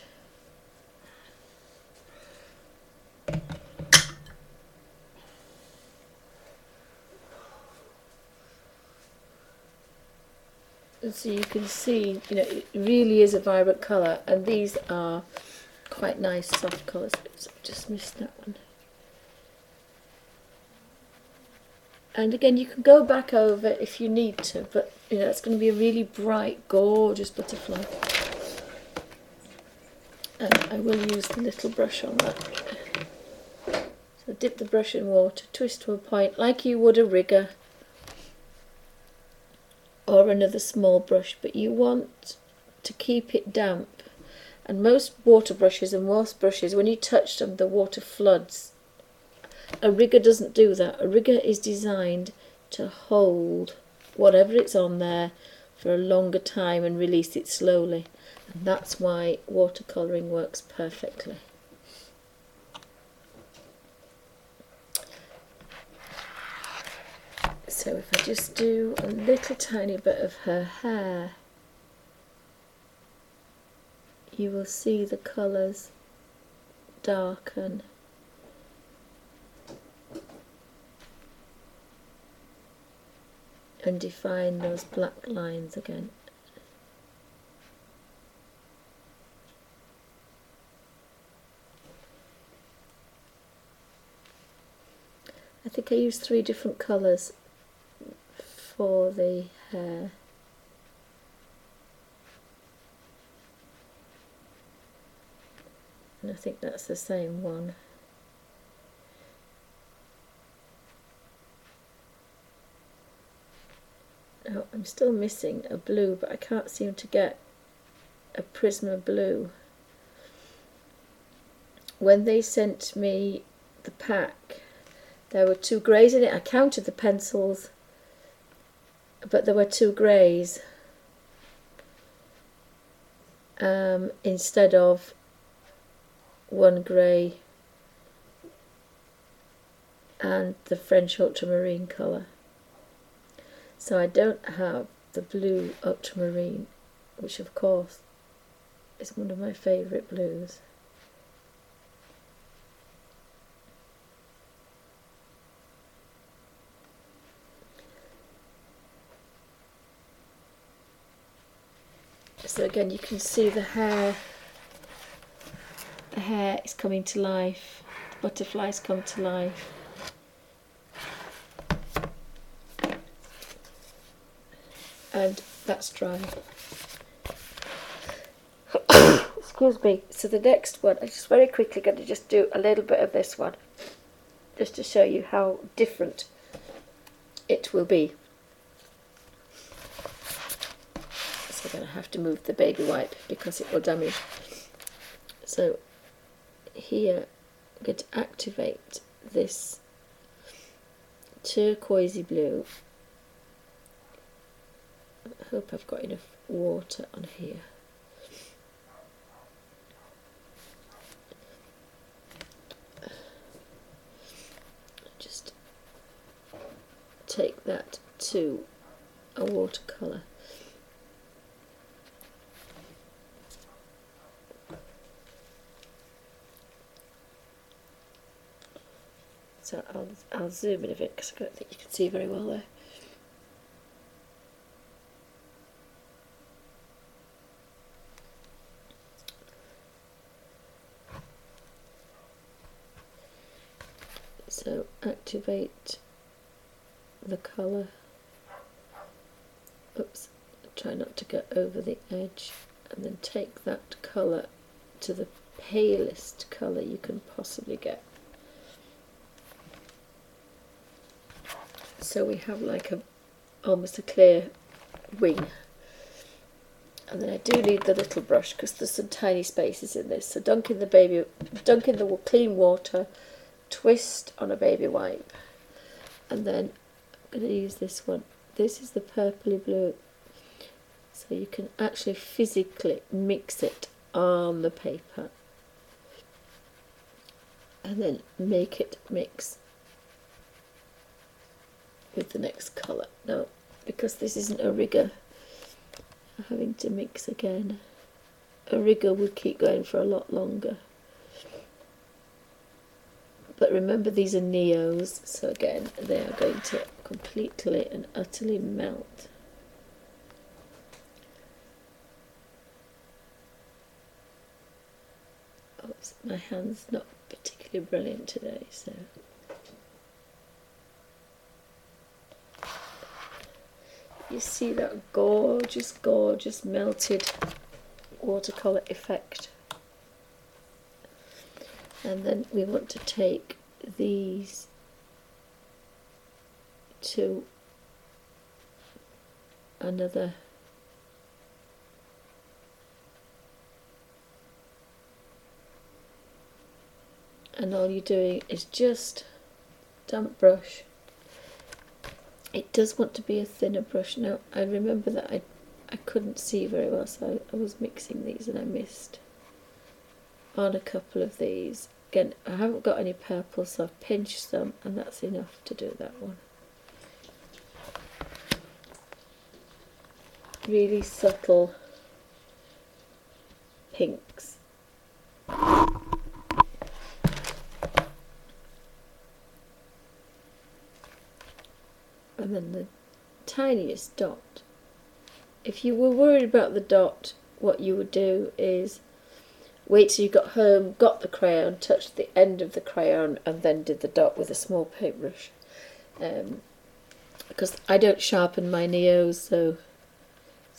And so you can see, you know, it really is a vibrant colour, and these are quite nice soft colours. Oops, I just missed that one. And again, you can go back over if you need to, but you know, it's going to be a really bright, gorgeous butterfly. And I will use the little brush on that. So dip the brush in water, twist to a point like you would a rigger or another small brush, but you want to keep it damp. And most water brushes and most brushes, when you touch them, the water floods. A rigger doesn't do that. A rigger is designed to hold whatever it's on there for a longer time and release it slowly. And that's why watercolouring works perfectly. So if I just do a little tiny bit of her hair, you will see the colours darken. And define those black lines again. I think I used 3 different colours for the hair. And I think that's the same one. Oh, I'm still missing a blue, but I can't seem to get a Prisma blue. When they sent me the pack, there were 2 greys in it. I counted the pencils, but there were 2 greys instead of 1 grey and the French ultramarine colour. So I don't have the blue ultramarine, which of course is one of my favourite blues. So again, you can see the hair is coming to life, the butterflies come to life. And that's dry. Excuse me. So the next one, I'm just very quickly going to just do a little bit of this one, just to show you how different it will be. So I'm going to have to move the baby wipe because it will damage. So here I'm going to activate this turquoisey blue. I hope I've got enough water on here. to a watercolour. So I'll zoom in a bit because I don't think you can see very well there. So activate the colour. Oops, try not to go over the edge, and then take that colour to the palest colour you can possibly get. So we have like almost a clear wing. And then I do need the little brush because there's some tiny spaces in this. So dunk in the clean water, twist on a baby wipe, and then I'm going to use this one. This is the purpley blue, so you can actually physically mix it on the paper and then make it mix with the next colour. Now, because this isn't a rigger, I'm having to mix again. A rigger would keep going for a lot longer. But remember, these are Neos, so again, they are going to completely and utterly melt. Oops, my hand's not particularly brilliant today, so... You see that gorgeous, gorgeous melted watercolour effect. And then we want to take these to another and all you're doing is just damp brush. It does want to be a thinner brush. Now I remember that I couldn't see very well, so I was mixing these and I missed on a couple of these. Again, I haven't got any purple, so I've pinched some and that's enough to do that one. Really subtle pinks. And then the tiniest dot. If you were worried about the dot, what you would do is wait till you got home, got the crayon, touched the end of the crayon, and then did the dot with a small paintbrush. Because I don't sharpen my Neos, so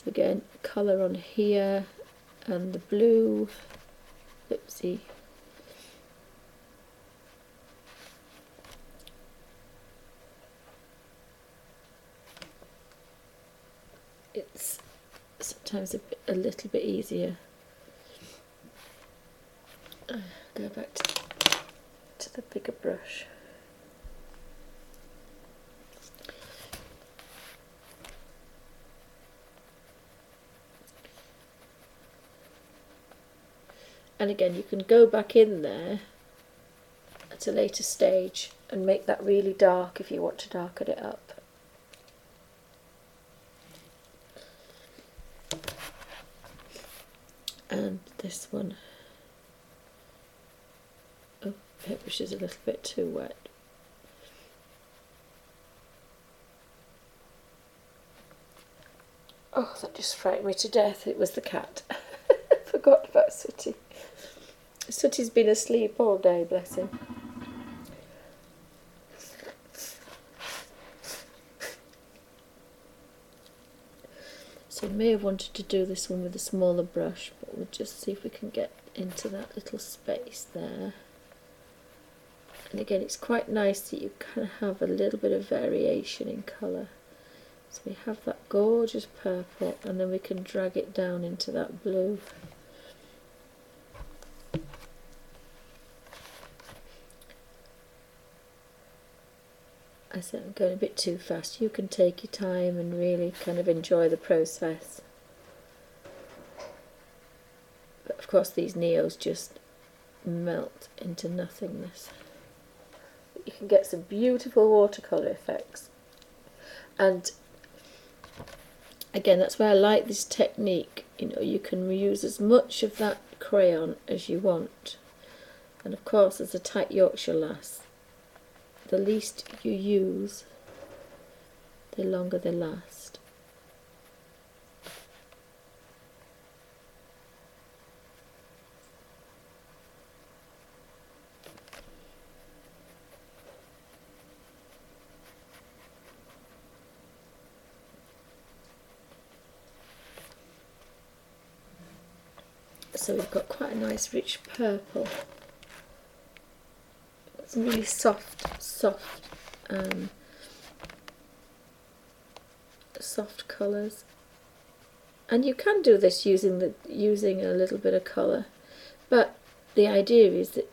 again, colour on here, and the blue, oopsie. It's sometimes a little bit easier. Go back to the bigger brush. And again, you can go back in there at a later stage and make that really dark if you want to darken it up. And this one, oh, paintbrush is a little bit too wet. Oh, that just frightened me to death. It was the cat. Forgot about Sooty. Sooty's been asleep all day, bless him. So we may have wanted to do this one with a smaller brush, but we'll just see if we can get into that little space there. And again, it's quite nice that you can have a little bit of variation in colour. So we have that gorgeous purple, and then we can drag it down into that blue. I said I'm going a bit too fast. You can take your time and really kind of enjoy the process. But of course these Neos just melt into nothingness. But you can get some beautiful watercolour effects. And again, that's why I like this technique. You know, you can reuse as much of that crayon as you want. And of course, as a tight Yorkshire lass, the least you use, the longer they last. So we've got quite a nice rich purple. Some really soft colours. And you can do this using a little bit of colour, but the idea is that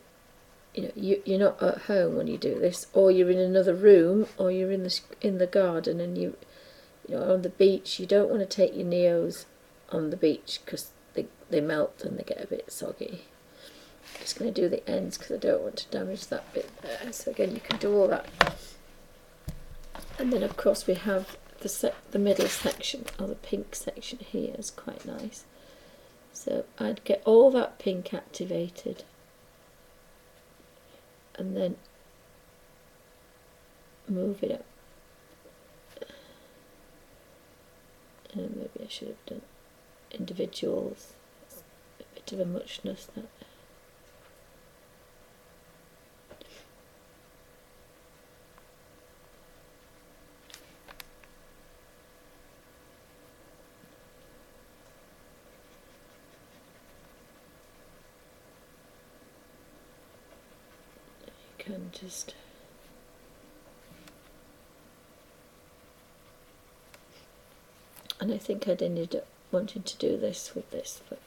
you're not at home when you do this, or you're in another room, or you're in the garden, and you know on the beach. You don't want to take your neos on the beach because they melt and they get a bit soggy. I'm just going to do the ends because I don't want to damage that bit there. So again, you can do all that, and then of course we have the middle section, or the pink section here, is quite nice. So I'd get all that pink activated, and then move it up. And maybe I should have done individuals. It's a bit of a muchness that. You can just. And I think I'd ended up wanting to do this with this, but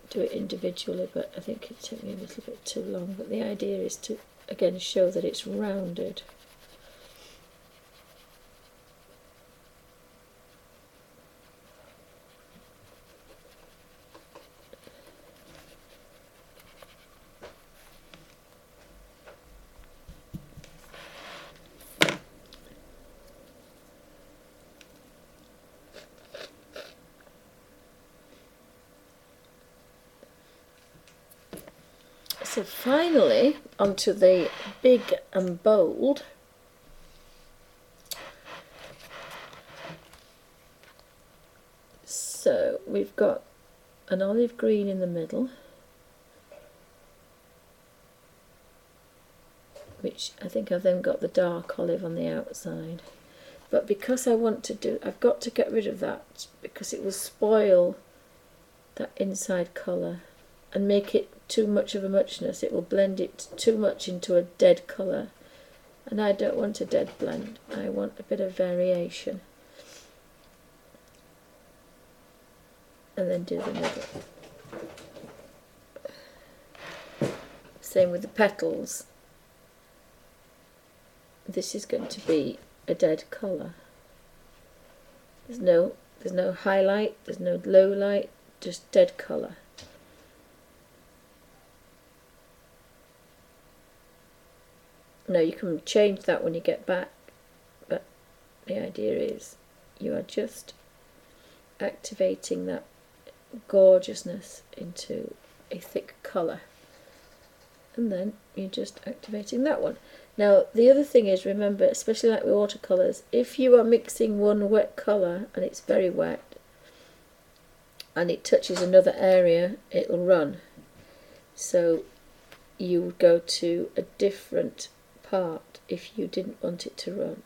do it individually, but I think it took me a little bit too long. But the idea is to, again, show that it's rounded. So finally, onto the big and bold. So we've got an olive green in the middle, which I think I've then got the dark olive on the outside. But because I want to do, I've got to get rid of that because it will spoil that inside colour and make it too much of a muchness. It will blend it too much into a dead colour, and I don't want a dead blend. I want a bit of variation. And then do the middle. Same with the petals. This is going to be a dead colour. There's no highlight, there's no low light, just dead colour. Now you can change that when you get back, but the idea is you are just activating that gorgeousness into a thick colour, and then you're just activating that one. Now the other thing is, remember, especially like with watercolours, if you are mixing one wet colour and it's very wet and it touches another area, it'll run. So you would go to a different part if you didn't want it to run.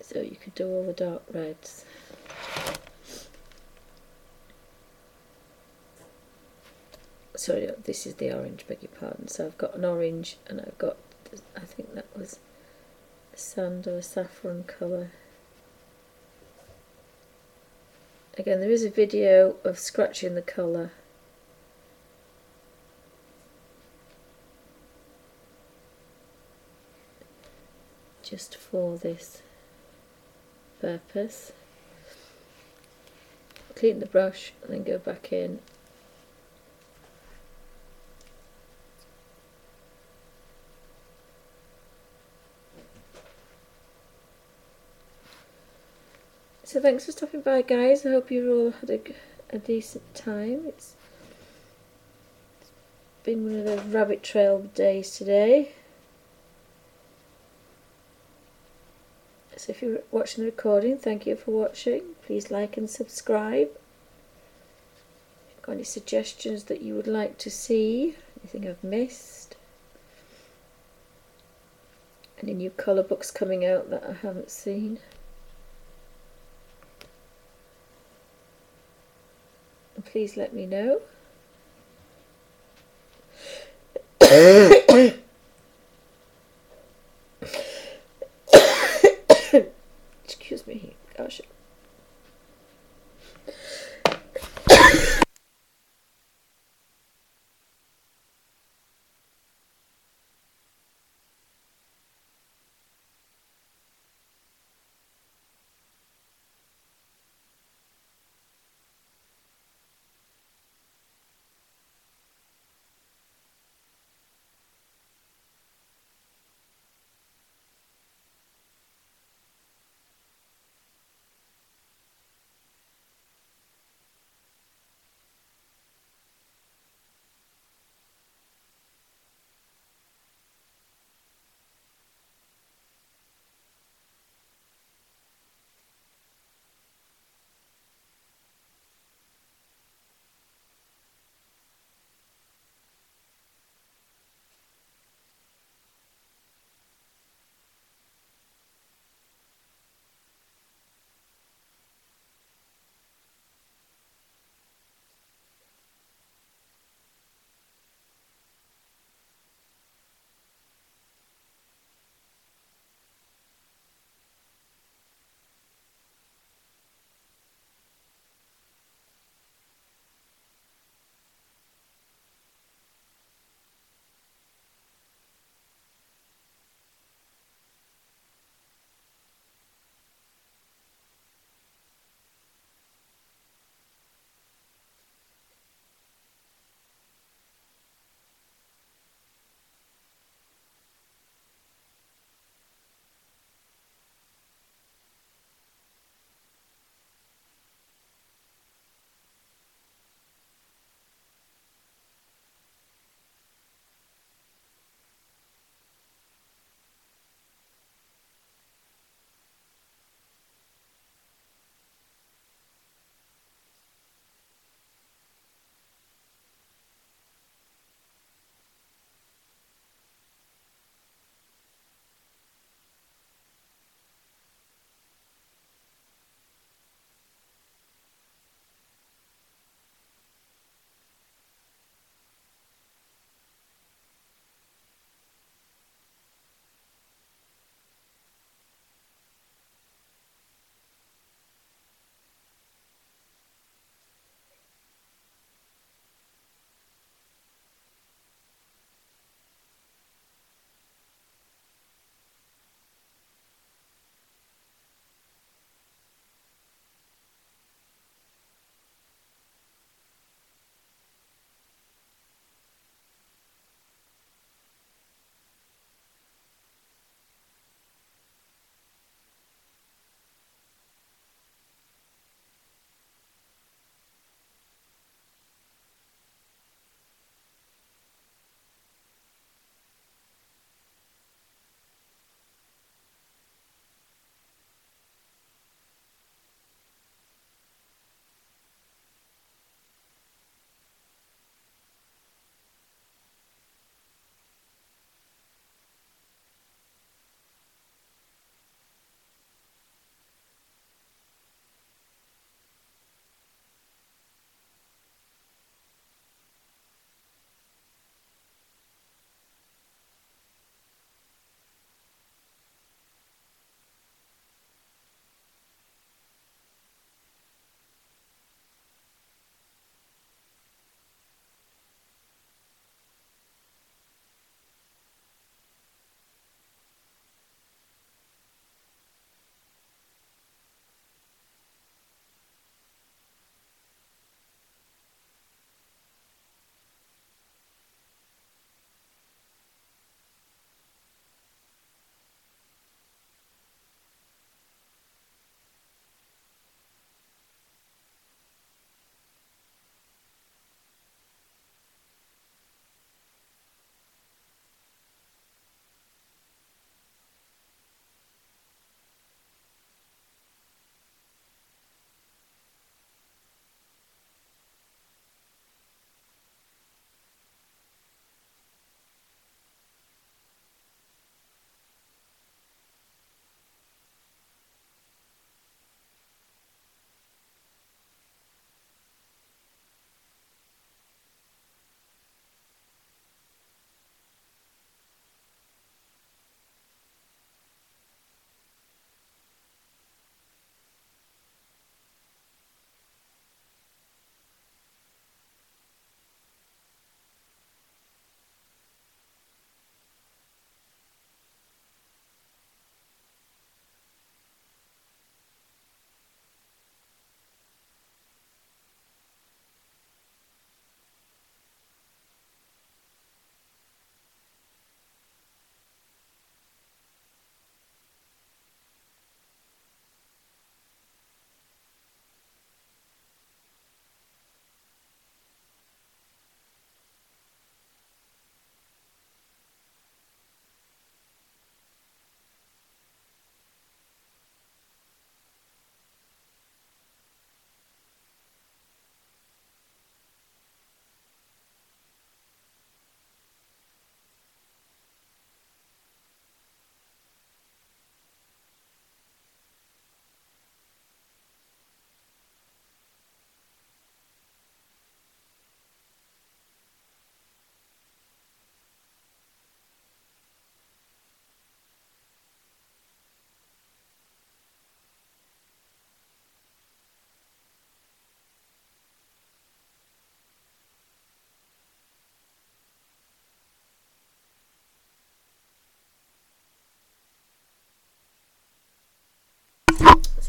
So you could do all the dark reds. Sorry, this is the orange, beg your pardon. So I've got an orange, and I've got, I think that was a sand or a saffron colour. Again, there is a video of scratching the colour. Just for this purpose. Clean the brush and then go back in. So thanks for stopping by, guys. I hope you all had a decent time. It's been one of those rabbit trail days today. So if you're watching the recording, thank you for watching. Please like and subscribe. If you've got any suggestions that you would like to see, anything I've missed, any new colour books coming out that I haven't seen, and please let me know. Excuse me, gosh.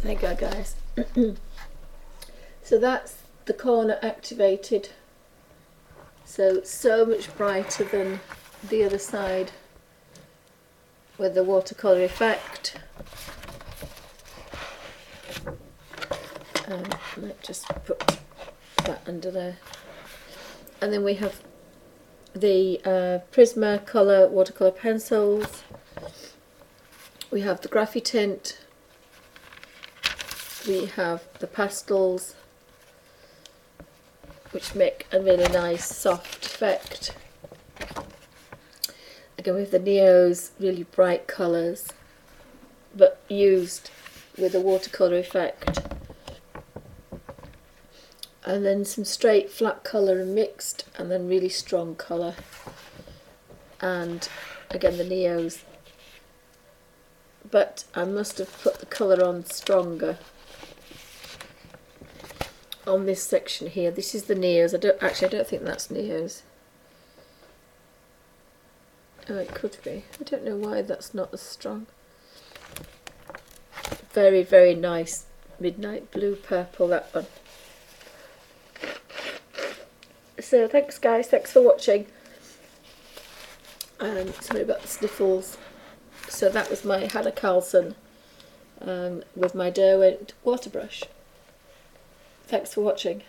There you go, guys. So that's the corner activated. So much brighter than the other side with the watercolour effect. I might just put that under there. And then we have the Prismacolor watercolour pencils. We have the Graphitint. We have the pastels, which make a really nice soft effect. Again, with the Neos, really bright colours, but used with a watercolour effect. And then some straight flat colour and mixed, and then really strong colour. And again, the Neos. But I must have put the colour on stronger on this section here. This is the Neos. I don't think that's Neos. Oh, it could be. I don't know why that's not as strong. Very, very nice midnight blue purple, that one. So thanks guys, thanks for watching. Sorry about the sniffles. So that was my Hannah Karlzon with my Derwent water brush. Thanks for watching.